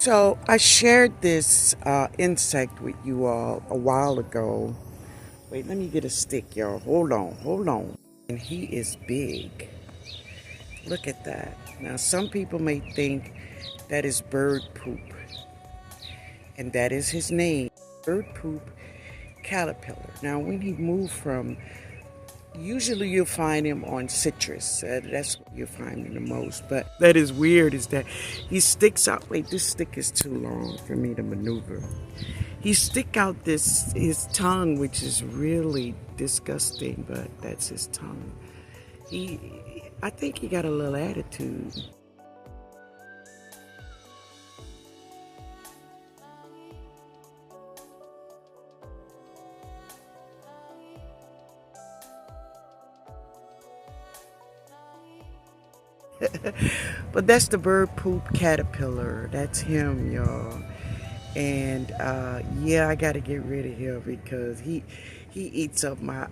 So I shared this insect with you all a while ago. Wait, let me get a stick, y'all. Hold on, hold on. And he is big. Look at that. Now, some people may think that is bird poop, and that is his name, bird poop caterpillar. Now, when he moved from, usually you'll find him on citrus. That's where you'll find him the most. But that is weird is that he sticks out. Wait, this stick is too long for me to maneuver. He stick out his tongue, which is really disgusting, but that's his tongue. I think he got a little attitude. But that's the bird poop caterpillar. That's him, y'all. And yeah, I gotta get rid of him because he eats up my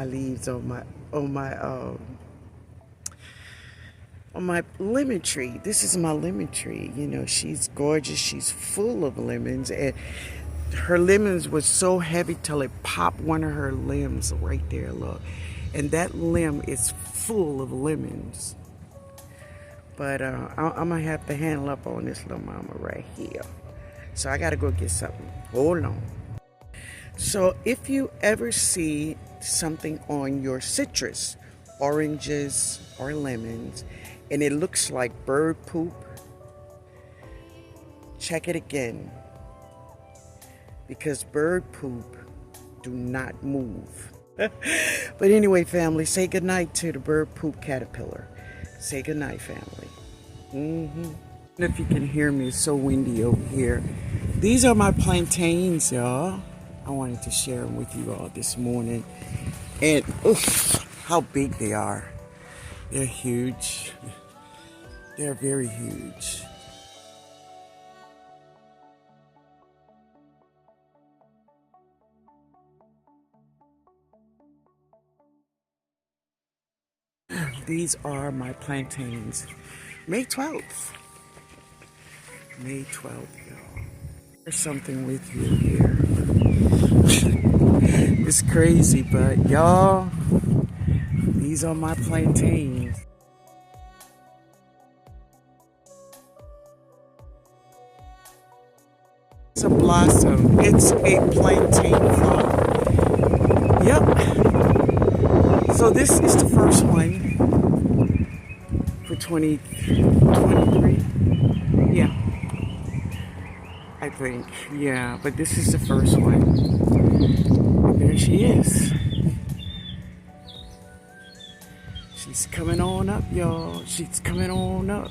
leaves on my lemon tree. This is my lemon tree. You know, she's gorgeous. She's full of lemons, and her lemons was so heavy till it popped one of her limbs right there. Look, and that limb is full of lemons. But I'm gonna have to handle up on this little mama right here. So I gotta go get something. Hold on. So if you ever see something on your citrus, oranges or lemons, and it looks like bird poop, check it again. Because bird poop do not move. But anyway, family, say goodnight to the bird poop caterpillar. Say goodnight, family. If you can hear me, it's so windy over here. These are my plantains, y'all. I wanted to share them with you all this morning. And oof, how big they are. They're huge. They're very huge. These are my plantains. May 12th. May 12th, y'all. There's something with you here. It's crazy, but y'all, these are my plantains. It's a blossom. It's a plantain flower. Yep. So this is the first one for 2023. Yeah. I think. Yeah, but this is the first one. And there she is. She's coming on up, y'all. She's coming on up.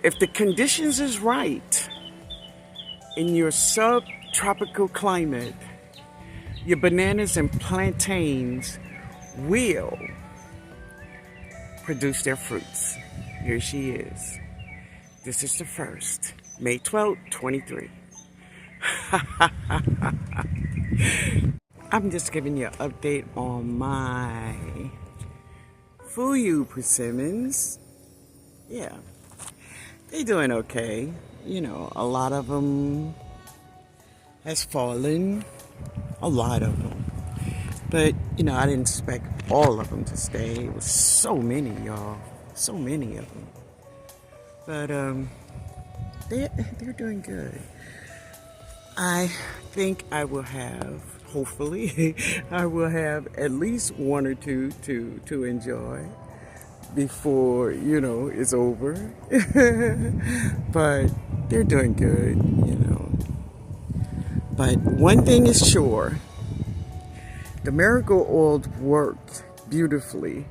If the conditions is right in your subtropical climate, your bananas and plantains will produce their fruits. Here she is. This is the first. May 12th, 23. I'm just giving you an update on my Fuyu persimmons. Yeah, they doing okay. You know, a lot of them has fallen. A lot of them. But, you know, I didn't expect all of them to stay. It was so many, y'all. So many of them. But, they're doing good. I think I will have, hopefully, I will have at least one or two to enjoy before, you know, it's over. But they're doing good, you know. But one thing is sure, the marigold worked beautifully.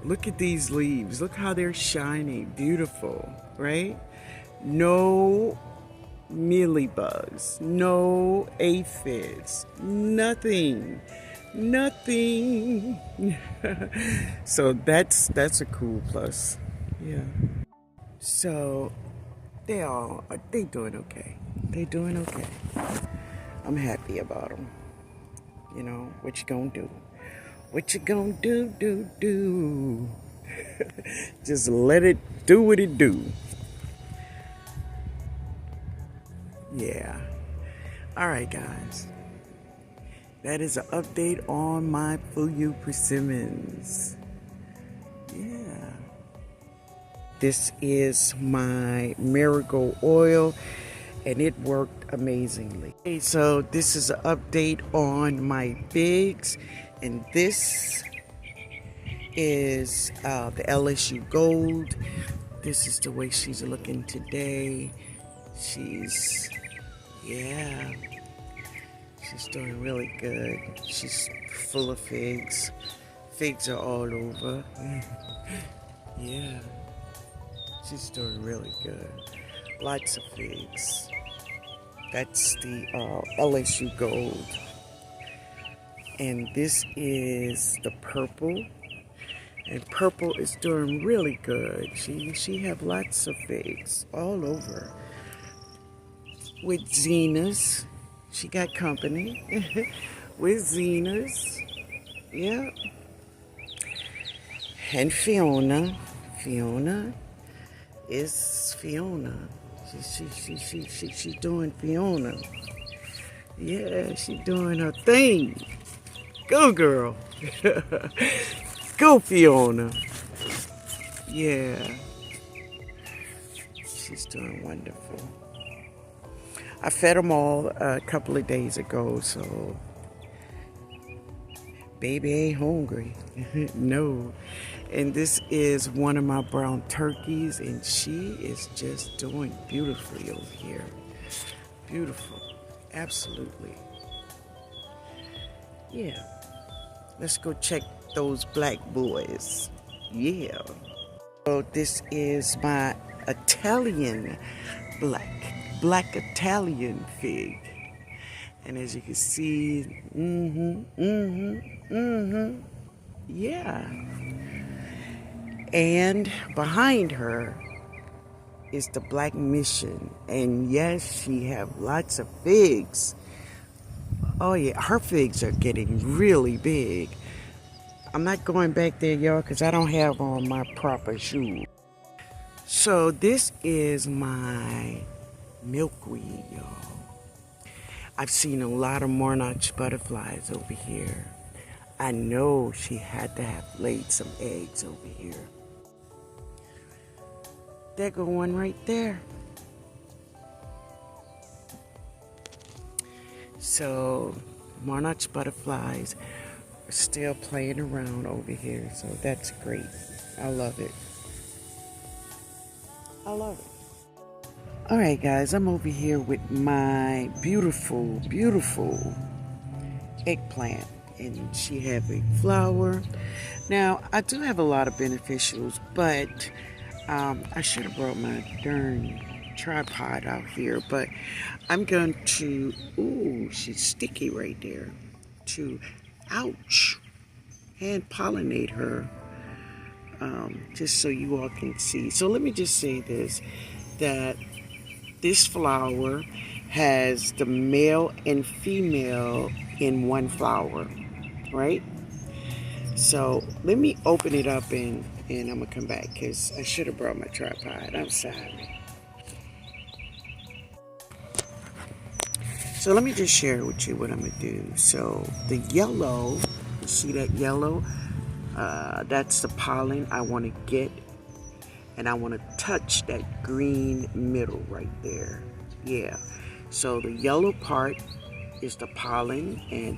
Look at these leaves. Look how they're shining. Beautiful, right? No mealybugs, no aphids, nothing. So that's a cool plus. Yeah. So they doing okay. They doing okay. I'm happy about them. You know, what you gonna do? What you gonna do? Just let it do what it do. Yeah. All right, guys. That is an update on my Fuyu persimmons. Yeah. This is my marigold oil, and it worked amazingly. Okay, so this is an update on my figs, and this is the LSU Gold. This is the way she's looking today. Yeah, she's doing really good. She's full of figs. Figs are all over. Yeah, she's doing really good. Lots of figs. That's the LSU Gold. And this is the purple. And purple is doing really good. She have lots of figs all over. With Zenas, she got company. With Zenas, yeah. And Fiona is Fiona. She's doing Fiona. Yeah, she's doing her thing. Go, girl. Go, Fiona. Yeah. She's doing wonderful. I fed them all a couple of days ago, so baby ain't hungry. No. And this is one of my brown turkeys, and she is just doing beautifully over here. Beautiful. Absolutely. Yeah. Let's go check those black boys. Yeah. So this is my Italian black Italian fig. And as you can see, yeah. And behind her is the Black Mission. And yes, she have lots of figs. Oh yeah, her figs are getting really big. I'm not going back there, y'all, because I don't have on my proper shoes. So this is my milkweed, y'all. I've seen a lot of monarch butterflies over here. I know she had to have laid some eggs over here. There go one right there. So monarch butterflies are still playing around over here, so that's great. I love it. I love it. All right, guys, I'm over here with my beautiful, beautiful eggplant, and she have a flower. Now, I do have a lot of beneficials, but I should have brought my darn tripod out here, but I'm going to, ooh, she's sticky right there, to, ouch, hand pollinate her, just so you all can see. So let me just say this, that this flower has the male and female in one flower, right? So let me open it up and I'm gonna come back because I should have brought my tripod. I'm sorry. So let me just share with you what I'm gonna do. So the yellow, you see that yellow? That's the pollen I want to get. And I want to touch that green middle right there. Yeah. So the yellow part is the pollen, and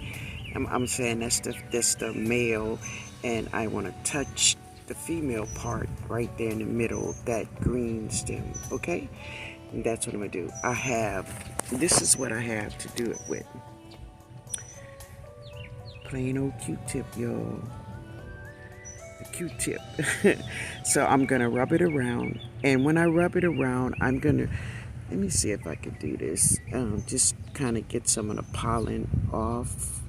I'm saying that's the male, and I want to touch the female part right there in the middle, that green stem. Okay. And that's what I'm gonna do. This is what I have to do it with. Plain old Q-tip, y'all. Q-tip. So I'm gonna rub it around, and when I rub it around, I'm gonna, let me see if I can do this, just kind of get some of the pollen off.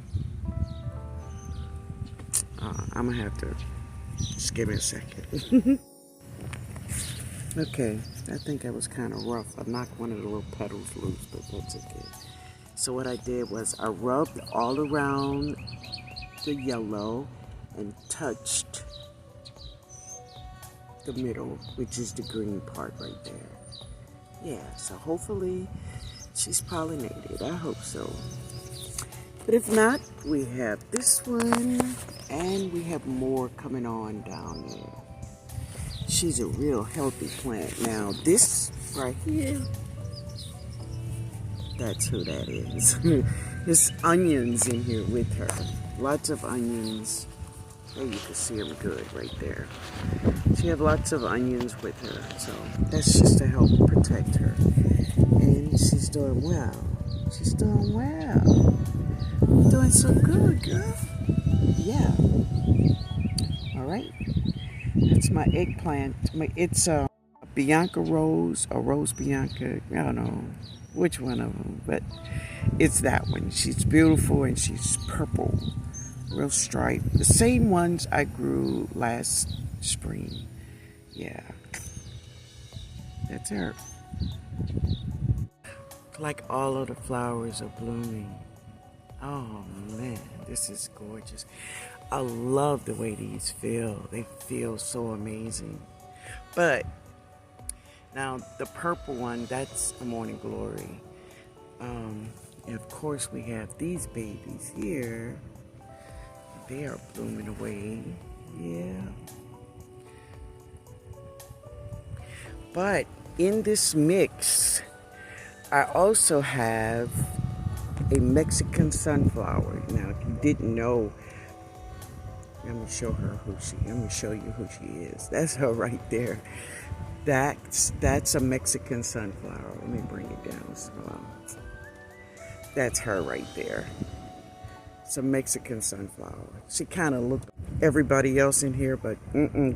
I'm gonna have to, just give me a second. Okay, I think I was kind of rough. I knocked one of the little petals loose, but that's okay. So what I did was I rubbed all around the yellow and touched the middle, which is the green part right there. Yeah, so hopefully she's pollinated. I hope so. But if not, we have this one, and we have more coming on down there. She's a real healthy plant. Now, this right here, that's who that is. There's onions in here with her. Lots of onions. There you can see them good right there. She have lots of onions with her, so that's just to help protect her. And she's doing well. She's doing well. Doing so good, girl. Yeah. All right. That's my eggplant. It's a Bianca Rose, or Rose Bianca. I don't know which one of them, but it's that one. She's beautiful and she's purple. Real stripe. The same ones I grew last spring. Yeah. That's her. Like all of the flowers are blooming. Oh man, this is gorgeous. I love the way these feel. They feel so amazing. But now the purple one, that's a Morning Glory. And of course we have these babies here. They are blooming away. Yeah. But in this mix, I also have a Mexican sunflower. Now, if you didn't know, let me show you who she is. That's her right there. That's a Mexican sunflower. Let me bring it down. That's her right there. It's a Mexican sunflower. She kind of looked like everybody else in here, but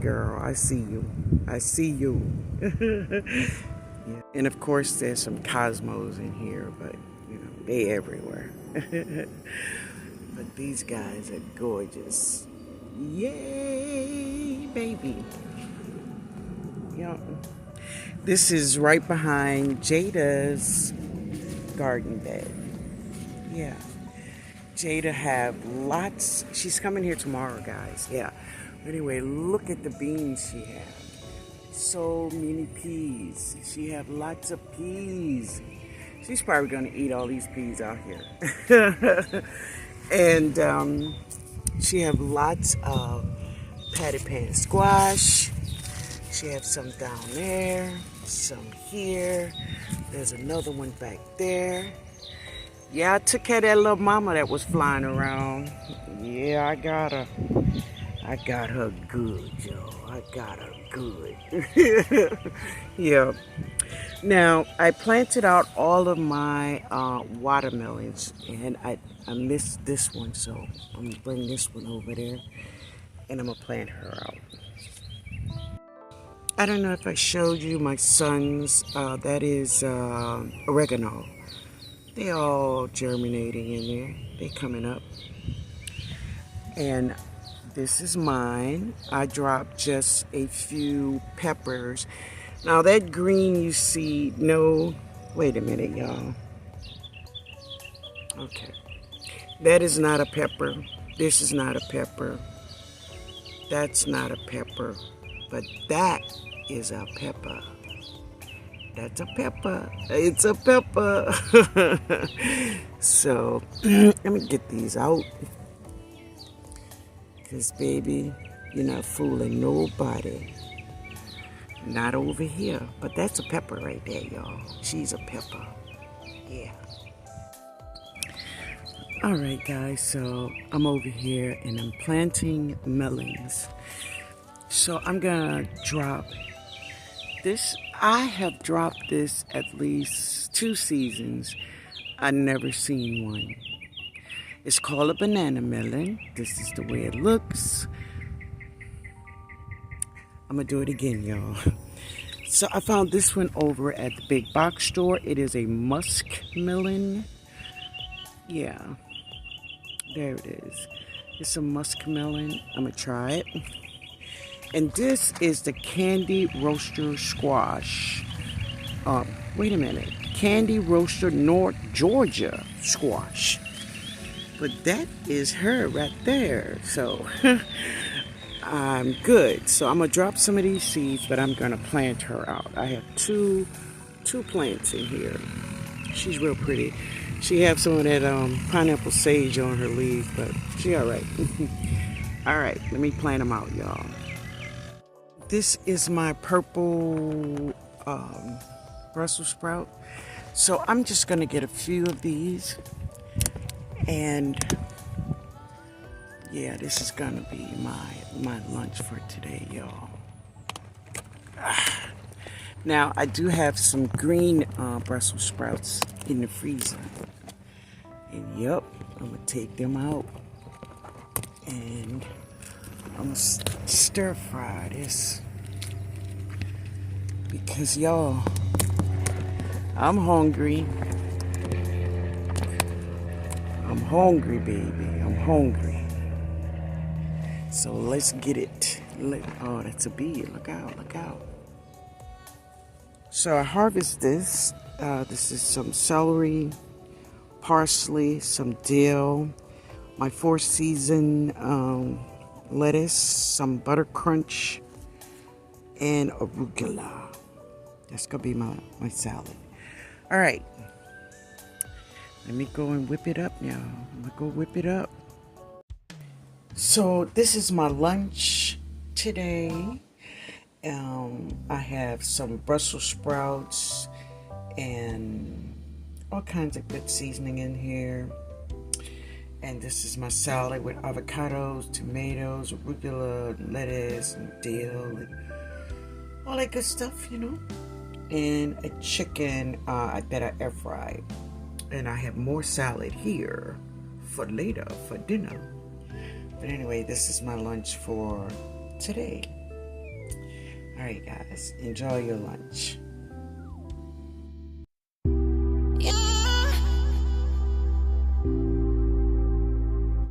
girl, I see you. I see you. Yeah. And of course, there's some cosmos in here, but you know, they everywhere. But these guys are gorgeous. Yay, baby. Yeah. This is right behind Jada's garden bed. Yeah. Jada have lots. She's coming here tomorrow, guys. Yeah. Anyway, look at the beans she has. So many peas. She have lots of peas. She's probably going to eat all these peas out here. And she have lots of patty pan squash. She have some down there, some here. There's another one back there. Yeah, I took care of that little mama that was flying around. Yeah, I got her. I got her good, yo. I got her good. Yeah. Now, I planted out all of my watermelons, and I missed this one, so I'm going to bring this one over there, and I'm going to plant her out. I don't know if I showed you my sons. That is oregano. They all germinating in there. They coming up. And this is mine. I dropped just a few peppers. Now that green you see, no, wait a minute, y'all. Okay. That is not a pepper. This is not a pepper. That's not a pepper. But that is a pepper. That's a pepper. It's a pepper. So, let me get these out. Because, baby, you're not fooling nobody. Not over here. But that's a pepper right there, y'all. She's a pepper. Yeah. All right, guys. So, I'm over here and I'm planting melons. So, I'm going to drop this. I have dropped this at least 2 seasons. I've never seen one. It's called a banana melon. This is the way it looks. I'm going to do it again, y'all. So I found this one over at the big box store. It is a musk melon. Yeah. There it is. It's a musk melon. I'm going to try it. And this is the Candy Roaster Squash. Wait a minute. Candy Roaster North Georgia Squash. But that is her right there. So, I'm good. So, I'm going to drop some of these seeds, but I'm going to plant her out. I have two plants in here. She's real pretty. She have some of that pineapple sage on her leaves, but she all right. All right, let me plant them out, y'all. This is my purple Brussels sprout. So I'm just gonna get a few of these, and yeah, this is gonna be my lunch for today, y'all. Now I do have some green Brussels sprouts in the freezer, and yep, I'm gonna take them out, and I'm gonna stir fry this because y'all, I'm hungry. I'm hungry, baby. I'm hungry. So let's get it. Oh, that's a bee. Look out, look out. So I harvest this. This is some celery, parsley, some dill, my 4-season lettuce, some butter crunch, and arugula. That's gonna be my salad. All right, let me go and whip it up now. I'm gonna go whip it up. So this is my lunch today. I have some Brussels sprouts and all kinds of good seasoning in here. And this is my salad with avocados, tomatoes, arugula, lettuce, and dill, and all that good stuff, you know. And a chicken that I air fried. And I have more salad here for later, for dinner. But anyway, this is my lunch for today. All right, guys, enjoy your lunch.